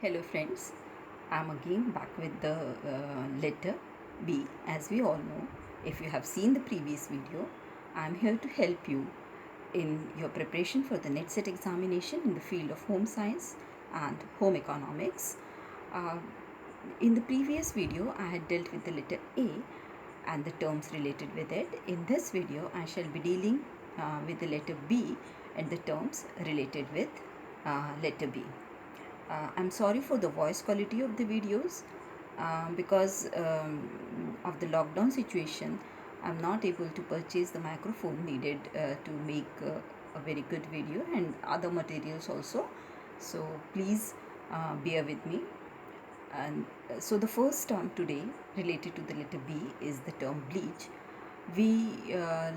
Hello friends, I'm again back with the letter B. As we all know, if you have seen the previous video, I'm here to help you in your preparation for the net set examination in the field of home science and home economics. Uh, in the previous video, I had dealt with the letter A and the terms related with it. In this video, I shall be dealing with the letter B and the terms related with letter B. I'm sorry for the voice quality of the videos because of the lockdown situation. I'm not able to purchase the microphone needed to make a very good video and other materials also. So please bear with me. And so the first term today related to the letter B is the term bleach. We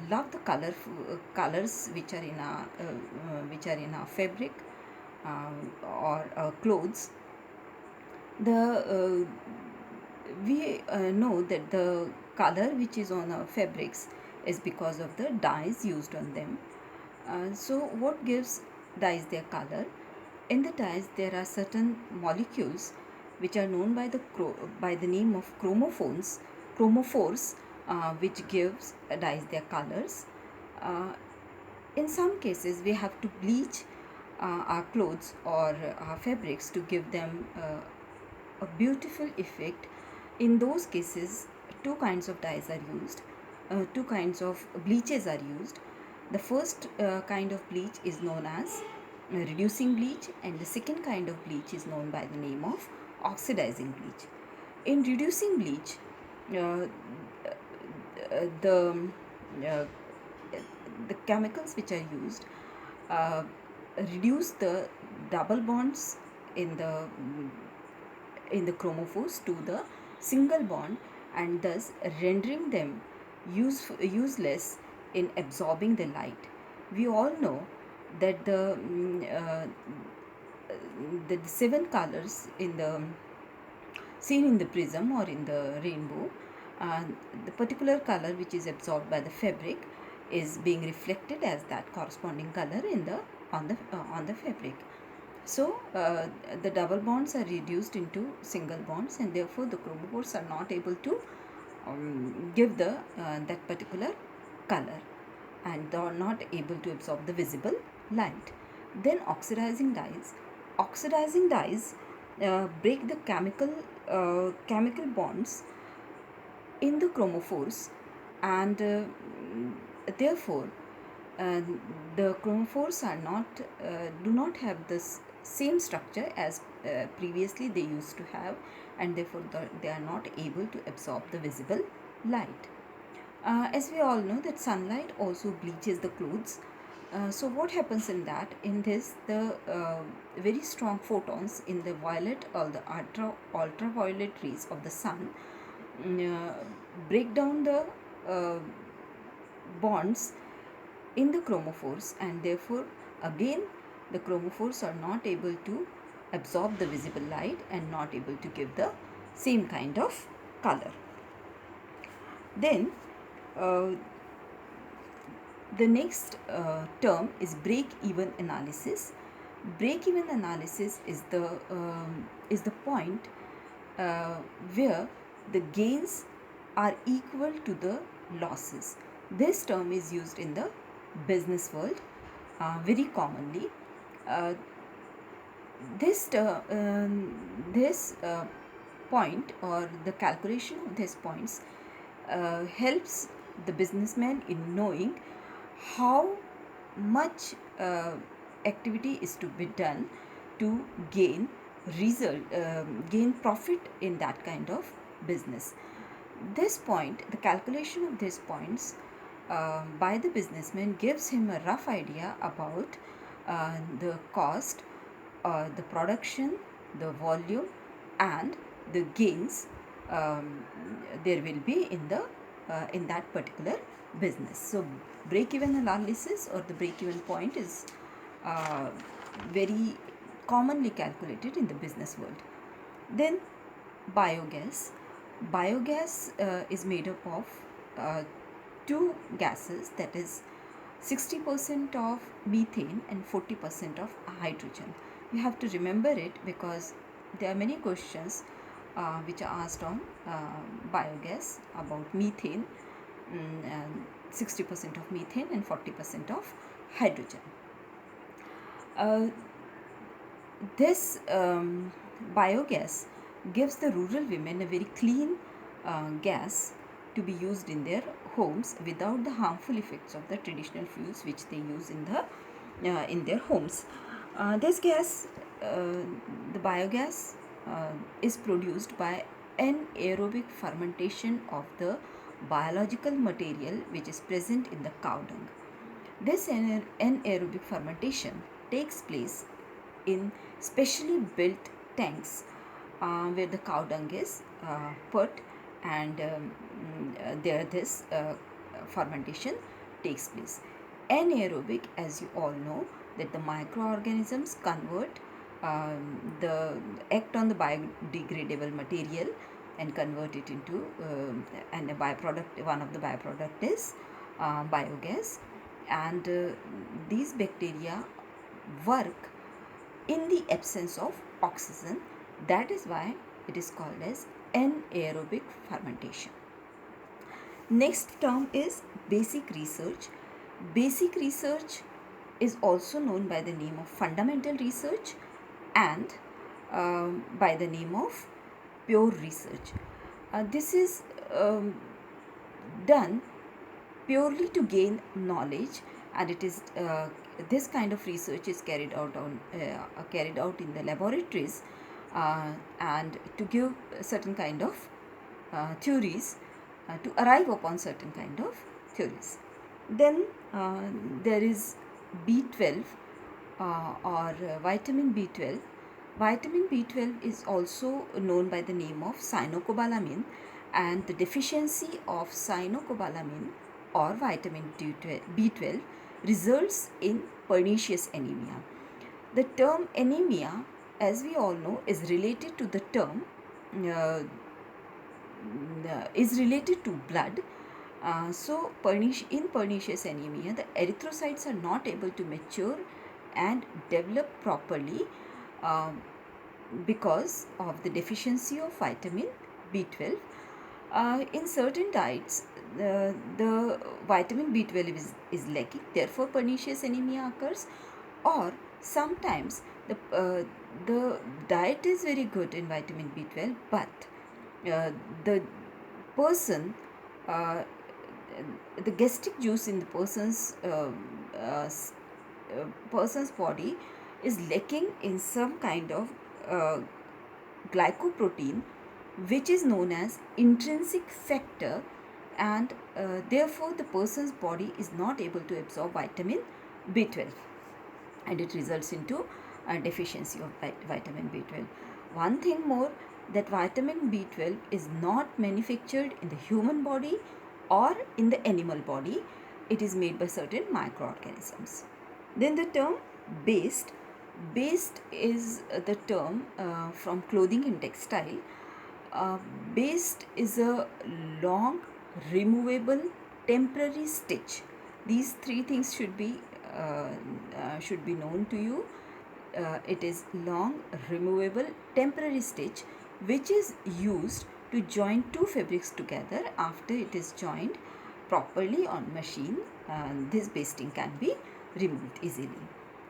love the colors which are in our fabric or clothes. The we know that the color which is on our fabrics is because of the dyes used on them. So what gives dyes their color? In the dyes there are certain molecules which are known by the name of chromophores, which gives dyes their colors. Uh, in some cases we have to bleach our clothes or our fabrics to give them a beautiful effect. In those cases, two kinds of dyes are used, two kinds of bleaches are used. The first kind of bleach is known as reducing bleach, and the second kind of bleach is known by the name of oxidizing bleach. In reducing bleach, uh, the uh, the chemicals which are used uh, reduce the double bonds in the chromophores to the single bond, and thus rendering them useless in absorbing the light. We all know that the seven colors in the seen in the prism or in the rainbow, uh, the particular color which is absorbed by the fabric is being reflected as that corresponding color in the on the fabric. So the double bonds are reduced into single bonds, and therefore the chromophores are not able to give the that particular color, and they are not able to absorb the visible light. Then oxidizing dyes break the chemical bonds in the chromophores, and therefore uh, the chromophores are not do not have this same structure as previously they used to have, and therefore they are not able to absorb the visible light. As we all know that sunlight also bleaches the clothes. So what happens in that? In this, the very strong photons in the violet or the ultraviolet rays of the sun uh, break down the uh, bonds in the chromophores, and therefore again the chromophores are not able to absorb the visible light and not able to give the same kind of color. Then uh, the next term is break-even analysis. Break-even analysis is the point where the gains are equal to the losses. This term is used in the business world very commonly. Uh, this point, or the calculation of these points, helps the businessman in knowing how much activity is to be done to gain profit in that kind of business. This point, the calculation of these points by the businessman, gives him a rough idea about the cost, the production, the volume, and the gains there will be in that particular business. So break-even analysis or the break-even point is uh, very commonly calculated in the business world. Then biogas. Biogas is made up of uh, two gases, that is 60% of methane and 40% of hydrogen. You have to remember it because there are many questions which are asked on biogas about methane, and 60% of methane and 40% of hydrogen. Uh, this biogas gives the rural women a very clean gas to be used in their homes without the harmful effects of the traditional fuels which they use in their homes. This gas, the biogas, is produced by anaerobic fermentation of the biological material which is present in the cow dung. This anaerobic fermentation takes place in specially built tanks where the cow dung is put, and there this fermentation takes place. Anaerobic, as you all know, that the microorganisms convert the act on the biodegradable material and convert it into and a byproduct. One of the byproduct is biogas, and these bacteria work in the absence of oxygen. That is why it is called as anaerobic fermentation. Next term is basic research. Basic research is also known by the name of fundamental research and by the name of pure research. This is done purely to gain knowledge, and it is this kind of research is carried out in the laboratories and to give certain kind of theories, to arrive upon certain kind of theories. Then there is B12 or vitamin B12. Vitamin B12 is also known by the name of cyanocobalamin, and the deficiency of cyanocobalamin or vitamin B12 results in pernicious anemia. The term anemia, as we all know, is related to the term is related to blood. So in pernicious anemia, the erythrocytes are not able to mature and develop properly because of the deficiency of vitamin B12. In certain diets, the vitamin B12 is lacking, therefore pernicious anemia occurs, or sometimes the diet is very good in vitamin B12, but the person, the gastric juice in the person's body is lacking in some kind of glycoprotein which is known as intrinsic factor, and therefore the person's body is not able to absorb vitamin B12, and it results into a deficiency of vitamin B12. One thing more, that vitamin B12 is not manufactured in the human body or in the animal body. It is made by certain microorganisms. Then the term based. Based is the term from clothing and textile. Based is a long, removable, temporary stitch. These three things should be known to you. It is long, removable, temporary stitch which is used to join two fabrics together. After it is joined properly on machine, this basting can be removed easily.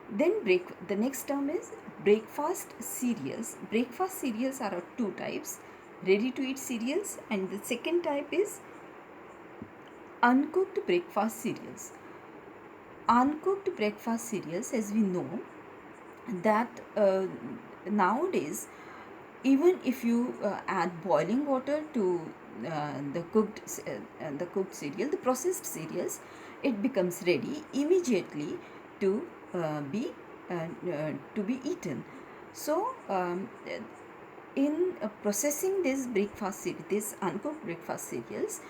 Then the next term is breakfast cereals. Breakfast cereals are of two types: ready to eat cereals, and the second type is uncooked breakfast cereals. Uncooked breakfast cereals, as we know, that nowadays, even if you add boiling water to the cooked cereal, the processed cereals, it becomes ready immediately to be eaten. So in processing this uncooked breakfast cereals,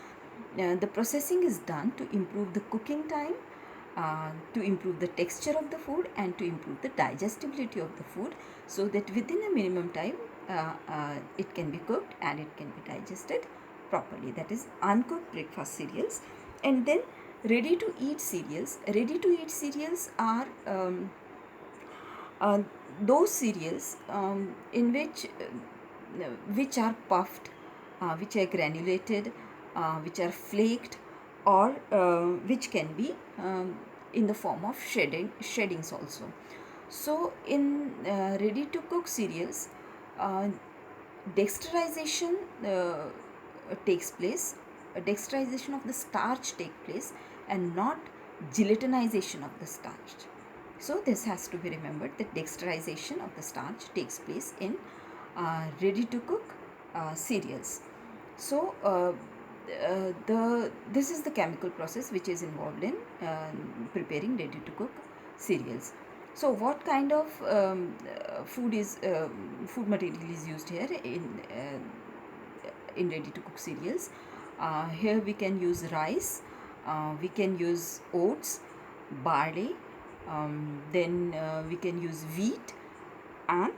the processing is done to improve the cooking time, to improve the texture of the food, and to improve the digestibility of the food, so that within a minimum time it can be cooked and it can be digested properly. That is uncooked breakfast cereals. And then ready to eat cereals. Ready to eat cereals are uh, those cereals in which are puffed, which are granulated, which are flaked, or which can be in the form of shreddings also. So in ready to cook cereals, uh, dexterization takes place. Dexterization of the starch takes place, and not gelatinization of the starch. So this has to be remembered, that dexterization of the starch takes place in ready to cook cereals. So the this is the chemical process which is involved in preparing ready to cook cereals. So what kind of food material is used here in ready to cook cereals? Here we can use rice, we can use oats, barley, then we can use wheat, and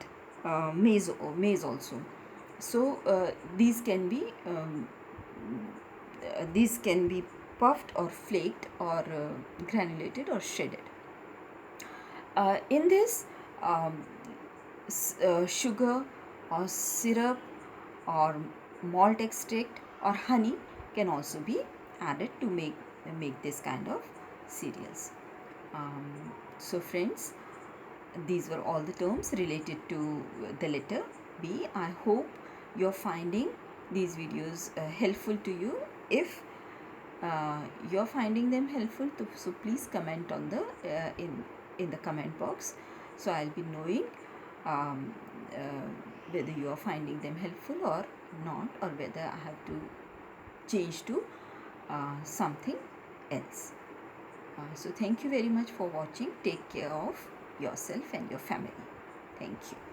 maize also. So these can be puffed or flaked, or granulated or shredded. In this, um, sugar or syrup or malt extract or honey can also be added to make this kind of cereals. So friends, these were all the terms related to the letter B. I hope you're finding these videos helpful to you. If you're finding them helpful, so please comment on the in the comment box, so I'll be knowing um, uh, whether you are finding them helpful or not, or whether I have to change to something else. So thank you very much for watching. Take care of yourself and your family. Thank you.